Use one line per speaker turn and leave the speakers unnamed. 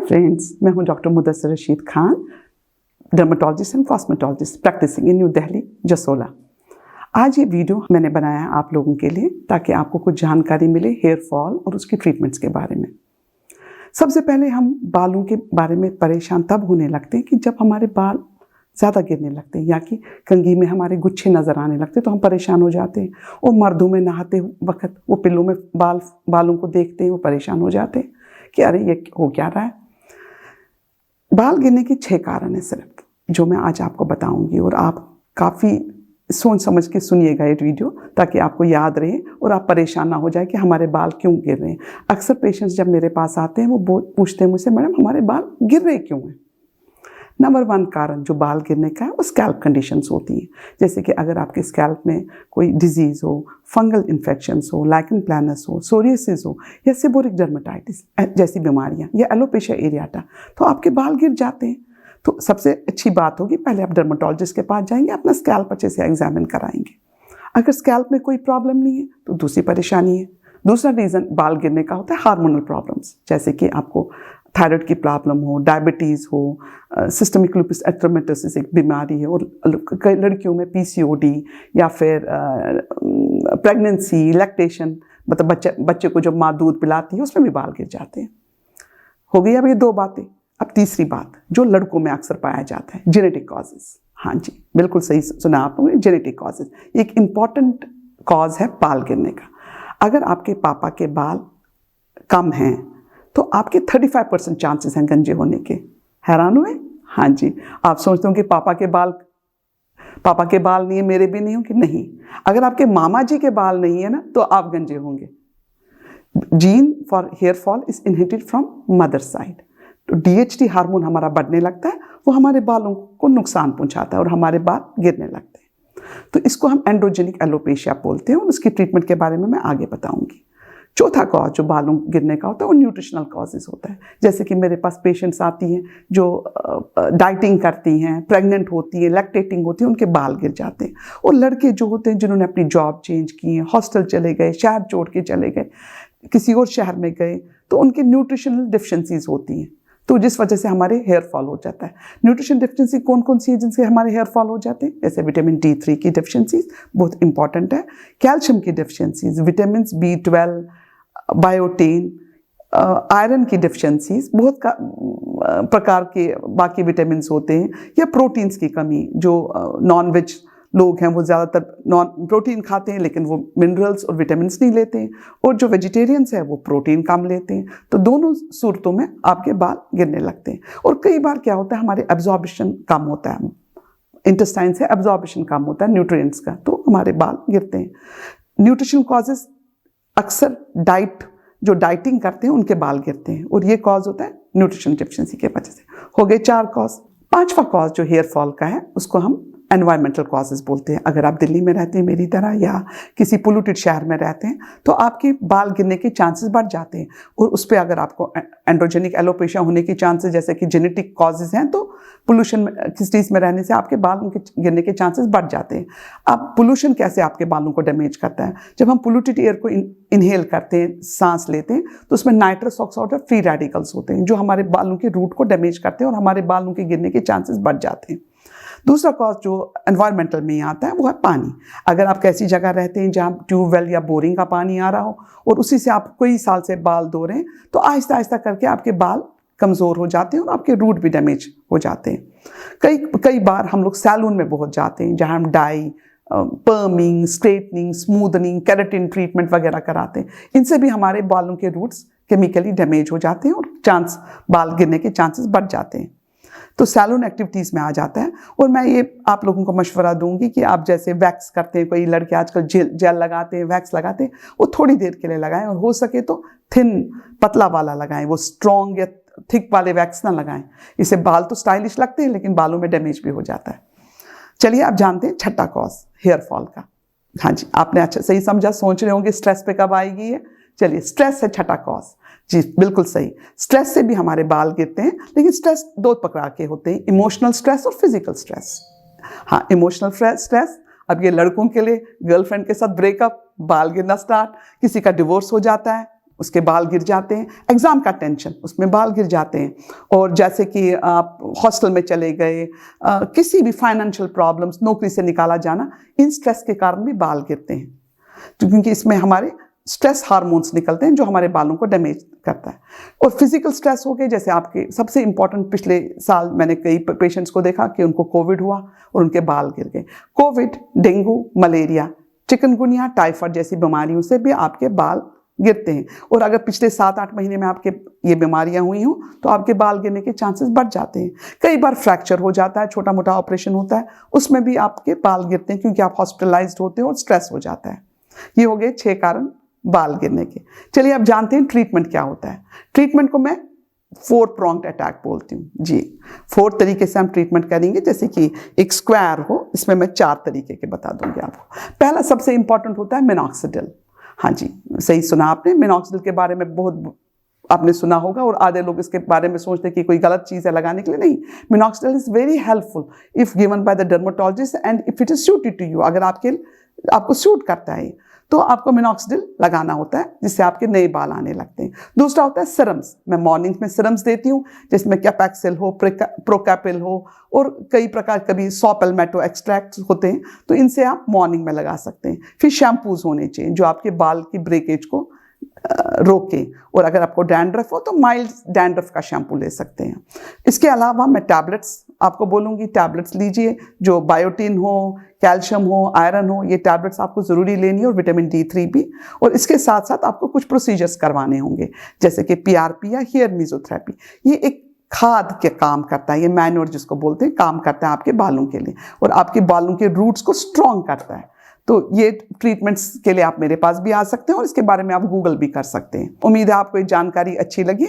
Friends, मैं हूं doctor Mudassir Rashid Khan, dermatologist and cosmetologist practising in New Delhi, Jasola. आज ये वीडियो मैंने बनाया आप लोगों के लिए ताकि आपको कुछ जानकारी मिले हेयर फॉल और उसकी ट्रीटमेंट्स के बारे में। सबसे पहले हम बालों के बारे में परेशान तब होने लगते हैं कि जब हमारे बाल ज़्यादा गिरने लगते हैं या कि कंघी में हमारे गुच्छे नज़र आने लगते हैं, तो हम परेशान हो जाते हैं। और मर्दों में नहाते वक्त वो पिल्लों में बालों को देखते हैं, वो परेशान हो जाते हैं कि अरे ये हो क्या रहा है। बाल गिरने के 6 कारण हैं सिर्फ, जो मैं आज आपको बताऊंगी, और आप काफ़ी सोच समझ के सुनिएगा ये वीडियो ताकि आपको याद रहे और आप परेशान ना हो जाए कि हमारे बाल क्यों गिर रहे हैं। अक्सर पेशेंट्स जब मेरे पास आते हैं वो पूछते हैं मुझसे, मैडम हमारे बाल गिर रहे क्यों हैं। नंबर 1 कारण जो बाल गिरने का है वो स्कैल्प कंडीशंस होती हैं। जैसे कि अगर आपके स्कैल्प में कोई डिजीज़ हो, फंगल इन्फेक्शंस हो, लाइकन प्लानस हो, सोरियासिस हो या सेबोरिक डर्मेटाइटिस जैसी बीमारियां या एलोपेशिया एरियाटा, तो आपके बाल गिर जाते हैं। तो सबसे अच्छी बात होगी पहले आप डर्मेटोलॉजिस्ट के पास जाएंगे, अपना स्कैल्प अच्छे से एग्जामिन कराएंगे। अगर स्कैल्प में कोई प्रॉब्लम नहीं है तो दूसरी परेशानी है। दूसरा रीज़न बाल गिरने का होता है हार्मोनल प्रॉब्लम्स, जैसे कि आपको थायराइड की प्रॉब्लम हो, डायबिटीज़ हो, सिस्टमिक लूपस एरिथेमेटोसिस एक बीमारी है, और कई लड़कियों में पीसीओडी या फिर प्रेगनेंसी, लैक्टेशन, मतलब बच्चे को जब माँ दूध पिलाती है उसमें भी बाल गिर जाते हैं। हो गई अब ये 2 बातें। अब तीसरी बात जो लड़कों में अक्सर पाया जाता है, जेनेटिक कॉजेज़। हाँ जी, बिल्कुल सही सुना आप लोगों ने, जेनेटिक कॉजेज़ एक इम्पॉर्टेंट कॉज है बाल गिरने का। अगर आपके पापा के बाल कम हैं तो आपके 35% चांसेस हैं गंजे होने के। हैरान हुए? हाँ जी, आप सोचते हो कि पापा के बाल नहीं है, मेरे भी नहीं होंगे। नहीं, अगर आपके मामा जी के बाल नहीं है ना तो आप गंजे होंगे। Gene for hair fall is inherited from mother side. तो DHT हार्मोन हमारा बढ़ने लगता है, वो हमारे बालों को नुकसान पहुंचाता है और हमारे बाल गिरने लगते हैं। तो इसको हम एंड्रोजेनिक एलोपेशिया बोलते हैं और उसकी ट्रीटमेंट के बारे में मैं आगे बताऊंगी। चौथा कॉज जो बालों गिरने का होता है वो न्यूट्रिशनल कॉजेज होता है। जैसे कि मेरे पास पेशेंट्स आती हैं जो डाइटिंग करती हैं, प्रेग्नेंट होती हैं, लैक्टेटिंग होती हैं, उनके बाल गिर जाते हैं। और लड़के जो होते हैं जिन्होंने अपनी जॉब चेंज की है, हॉस्टल चले गए, शहर छोड़ के चले गए, किसी और शहर में गए, तो उनके न्यूट्रिशनल डिफिशेंसीज होती हैं, तो जिस वजह से हमारे हेयर फॉल हो जाता है। न्यूट्रिशन डिफिशिएंसी कौन कौन सी है जिनसे हमारे हेयर फॉल हो जाते हैं? जैसे विटामिन D3 की डिफिशिएंसीज बहुत इंपॉर्टेंट है, कैल्शियम की deficiencies, vitamin B12, biotin, iron की डिफिशिएंसीज, बहुत प्रकार के बाकी विटामिन होते हैं, या प्रोटीन्स की कमी। जो नॉन वेज लोग हैं वो ज़्यादातर नॉन प्रोटीन खाते हैं लेकिन वो मिनरल्स और विटामिन नहीं लेते हैं, और जो वेजिटेरियंस हैं वो प्रोटीन कम लेते हैं। तो दोनों सूरतों में आपके बाल गिरने लगते हैं। और कई बार क्या होता है, हमारे एब्जॉर्प्शन कम होता है, इंटेस्टाइन से एब्जॉर्प्शन कम होता है न्यूट्रिएंट्स का, तो हमारे बाल गिरते हैं। न्यूट्रिशन कॉजेज अक्सर जो डाइटिंग करते हैं उनके बाल गिरते हैं, और ये कॉज होता है न्यूट्रिशन डिफिशिएंसी के वजह से। हो गए 4 कॉज। 5वां कॉज जो हेयर फॉल का है उसको हम एनवायरमेंटल कॉजेज़ बोलते हैं। अगर आप दिल्ली में रहते हैं मेरी तरह या किसी पोल्यूटेड शहर में रहते हैं तो आपके बाल गिरने के चांसेस बढ़ जाते हैं, और उस पर अगर आपको एंड्रोजेनिक एलोपेशिया होने की चांसेस जैसे कि जेनेटिक कॉजेज़ हैं तो पोल्यूशन किस चीज़ में रहने से आपके बालों के गिरने के चांसेस बढ़ जाते हैं। अब पोल्यूशन कैसे आपके बालों को डैमेज करता है? जब हम पोल्यूटेड एयर को इनहेल करते हैं, सांस लेते हैं, तो उसमें नाइट्रस ऑक्साइड और फ्री रेडिकल्स होते हैं जो हमारे बालों के रूट को डैमेज करते हैं और हमारे बालों के गिरने के चांसेस बढ़ जाते हैं। दूसरा कॉज जो एनवायरमेंटल में आता है वो है पानी। अगर आप कैसी जगह रहते हैं जहाँ ट्यूबवेल या बोरिंग का पानी आ रहा हो और उसी से आप कई साल से बाल धो रहे हैं, तो आहिस्ता आहिस्ता करके आपके बाल कमज़ोर हो जाते हैं और आपके रूट भी डैमेज हो जाते हैं। कई बार हम लोग सैलून में बहुत जाते हैं जहाँ हम dye, perming, straightening, smoothening, keratin treatment वगैरह कराते हैं। इनसे भी हमारे बालों के रूट्स केमिकली डैमेज हो जाते हैं और बाल गिरने के चांसेस बढ़ जाते हैं। तो सैलून एक्टिविटीज़ में आ जाता है। और मैं ये आप लोगों को मशवरा दूंगी कि आप जैसे वैक्स करते हैं, कोई लड़के आजकल जेल लगाते हैं, वैक्स लगाते हैं, वो थोड़ी देर के लिए लगाएं, और हो सके तो थिन पतला वाला लगाएं, वो स्ट्रॉन्ग या थिक वाले वैक्स ना लगाएं। इससे बाल तो स्टाइलिश लगते हैं लेकिन बालों में डैमेज भी हो जाता है। चलिए आप जानते हैं 6ठा कॉज हेयर फॉल का। हाँ जी, आपने अच्छा सही समझा, सोच रहे होंगे स्ट्रेस पे कब आएगी ये। चलिए, स्ट्रेस है 6ठा कॉज। जी बिल्कुल सही, स्ट्रेस से भी हमारे बाल गिरते हैं, लेकिन स्ट्रेस 2 प्रकार के होते हैं, इमोशनल स्ट्रेस और फिजिकल स्ट्रेस। हाँ, इमोशनल स्ट्रेस, अब ये लड़कों के लिए गर्लफ्रेंड के साथ ब्रेकअप, बाल गिरना स्टार्ट, किसी का डिवोर्स हो जाता है, उसके बाल गिर जाते हैं। एग्ज़ाम का टेंशन, उसमें बाल गिर जाते हैं। और जैसे कि आप हॉस्टल में चले गए, किसी भी फाइनेंशियल प्रॉब्लम्स, नौकरी से निकाला जाना, इन स्ट्रेस के कारण भी बाल गिरते हैं, क्योंकि इसमें हमारे स्ट्रेस हार्मोन्स निकलते हैं जो हमारे बालों को डैमेज करता है। और फिजिकल स्ट्रेस हो गए, जैसे आपके सबसे इंपॉर्टेंट, पिछले साल मैंने कई पेशेंट्स को देखा कि उनको कोविड हुआ और उनके बाल गिर गए। Covid, dengue, malaria, chikungunya, typhoid जैसी बीमारियों से भी आपके बाल गिरते हैं। और अगर पिछले 7-8 महीने में आपके ये बीमारियां हुई हों तो आपके बाल गिरने के चांसेस बढ़ जाते हैं। कई बार फ्रैक्चर हो जाता है, छोटा मोटा ऑपरेशन होता है, उसमें भी आपके बाल गिरते हैं क्योंकि आप हॉस्पिटलाइज्ड होते हैं और स्ट्रेस हो जाता है। ये हो गए 6 कारण बाल गिरने के। चलिए अब जानते हैं ट्रीटमेंट क्या होता है। ट्रीटमेंट को मैं 4 pronged अटैक बोलती हूँ जी। 4 तरीके से हम ट्रीटमेंट करेंगे, जैसे कि एक स्क्वायर हो, इसमें मैं 4 तरीके के बता दूंगी आपको। पहला सबसे इंपॉर्टेंट होता है मिनॉक्सिडिल। हाँ जी, सही सुना आपने। मिनॉक्सिडिल के बारे में बहुत आपने सुना होगा और आधे लोग इसके बारे में सोचते हैं कि कोई गलत चीज़ है लगाने के लिए। नहीं, minoxidil is very helpful if given by the dermatologist and if it is suited to you. अगर आपको सूट करता है तो आपको मिनॉक्सिडिल लगाना होता है, जिससे आपके नए बाल आने लगते हैं। दूसरा होता है सिरम्स। मैं मॉर्निंग में सिरम्स देती हूँ, जिसमें कैपेक्सिल हो, प्रोकैपिल हो और कई प्रकार, कभी सॉ पैल्मेटो एक्सट्रैक्ट होते हैं, तो इनसे आप मॉर्निंग में लगा सकते हैं। फिर शैम्पूज होने चाहिए जो आपके बाल की ब्रेकेज को रोके। और अगर आपको डैंड्रफ हो तो माइल्ड डैंड्रफ का शैम्पू ले सकते हैं। इसके अलावा मैं टैबलेट्स आपको बोलूँगी, टैबलेट्स लीजिए जो बायोटिन हो, कैल्शियम हो, आयरन हो, ये टैबलेट्स आपको ज़रूरी लेनी है, और विटामिन D3 भी। और इसके साथ साथ आपको कुछ प्रोसीजर्स करवाने होंगे, जैसे कि PRP या हेयर मेसोथेरेपी। ये एक खाद के काम करता है, ये मैन्योर जिसको बोलते हैं, काम करता है आपके बालों के लिए और आपके बालों के रूट्स को स्ट्रॉन्ग करता है। तो ये ट्रीटमेंट्स के लिए आप मेरे पास भी आ सकते हैं और इसके बारे में आप गूगल भी कर सकते हैं। उम्मीद है आपको ये जानकारी अच्छी लगी।